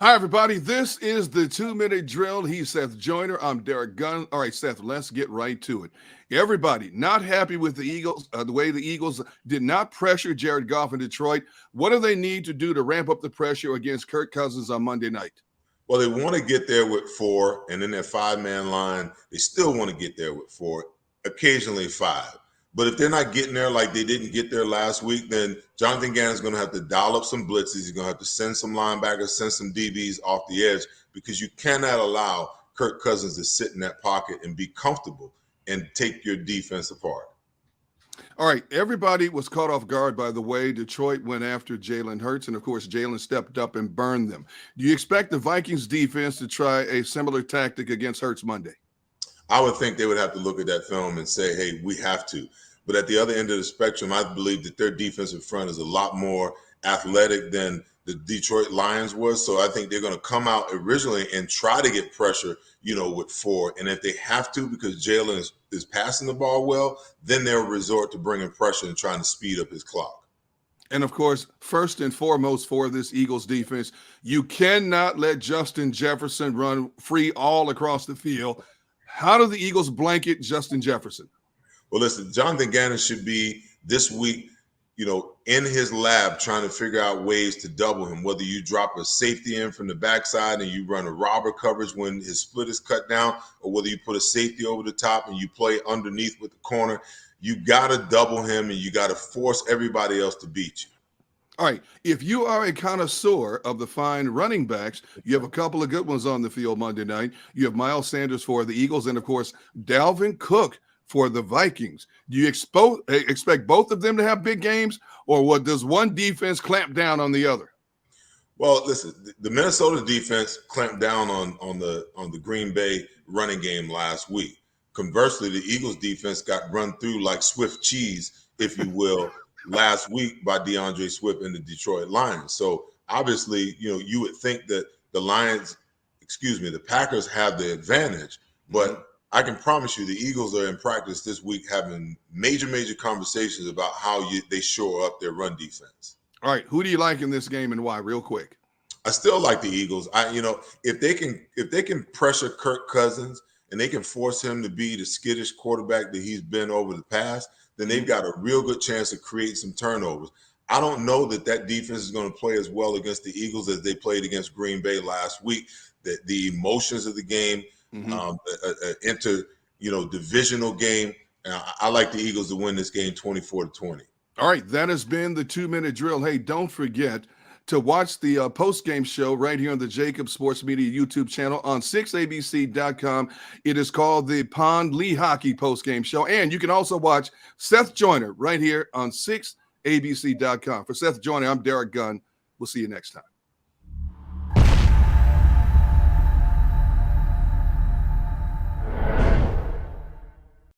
Hi, everybody. This is the 2-minute drill. He's Seth Joyner. I'm Derrick Gunn. All right, Seth, let's get right to it. Everybody not happy with the Eagles, the way the Eagles did not pressure Jared Goff in Detroit. What do they need to do to ramp up the pressure against Kirk Cousins on Monday night? Well, they want to get there with 4, and in their 5-man line, they still want to get there with 4, occasionally 5. But if they're not getting there like they didn't get there last week, then Jonathan Gannon's going to have to dial up some blitzes. He's going to have to send some linebackers, send some DBs off the edge, because you cannot allow Kirk Cousins to sit in that pocket and be comfortable and take your defense apart. All right, everybody was caught off guard by the way Detroit went after Jalen Hurts, and of course, Jalen stepped up and burned them. Do you expect the Vikings defense to try a similar tactic against Hurts Monday? I would think they would have to look at that film and say, hey, we have to. But at the other end of the spectrum, I believe that their defensive front is a lot more athletic than the Detroit Lions was. So I think they're going to come out originally and try to get pressure, with 4. And if they have to, because Jalen is passing the ball well, then they'll resort to bringing pressure and trying to speed up his clock. And, of course, first and foremost for this Eagles defense, you cannot let Justin Jefferson run free all across the field. How do the Eagles blanket Justin Jefferson? Well, listen, Jonathan Gannon should be this week, in his lab trying to figure out ways to double him, whether you drop a safety in from the backside and you run a robber coverage when his split is cut down, or whether you put a safety over the top and you play underneath with the corner. You got to double him, and you got to force everybody else to beat you. All right, if you are a connoisseur of the fine running backs, you have a couple of good ones on the field Monday night. You have Miles Sanders for the Eagles and, of course, Dalvin Cook for the Vikings. Do you expect both of them to have big games, or does one defense clamp down on the other? Well, listen, the Minnesota defense clamped down on the Green Bay running game last week. Conversely, the Eagles defense got run through like Swift cheese, if you will, last week by DeAndre Swift and the Detroit Lions. So obviously, you would think that the Packers have the advantage, but I can promise you the Eagles are in practice this week having major conversations about how they shore up their run defense. All right, who do you like in this game and why, real quick? I still like the Eagles. If they can pressure Kirk Cousins and they can force him to be the skittish quarterback that he's been over the past, then they've got a real good chance of creating some turnovers. I don't know that defense is going to play as well against the Eagles as they played against Green Bay last week. The emotions of the game, divisional game. I like the Eagles to win this game 24-20. All right, that has been the 2-minute drill. Hey, don't forget to watch the post-game show right here on the JAKIB Sports Media YouTube channel on 6abc.com. It is called the Pond Lee Hockey post-game show. And you can also watch Seth Joyner right here on 6abc.com. For Seth Joyner, I'm Derrick Gunn. We'll see you next time.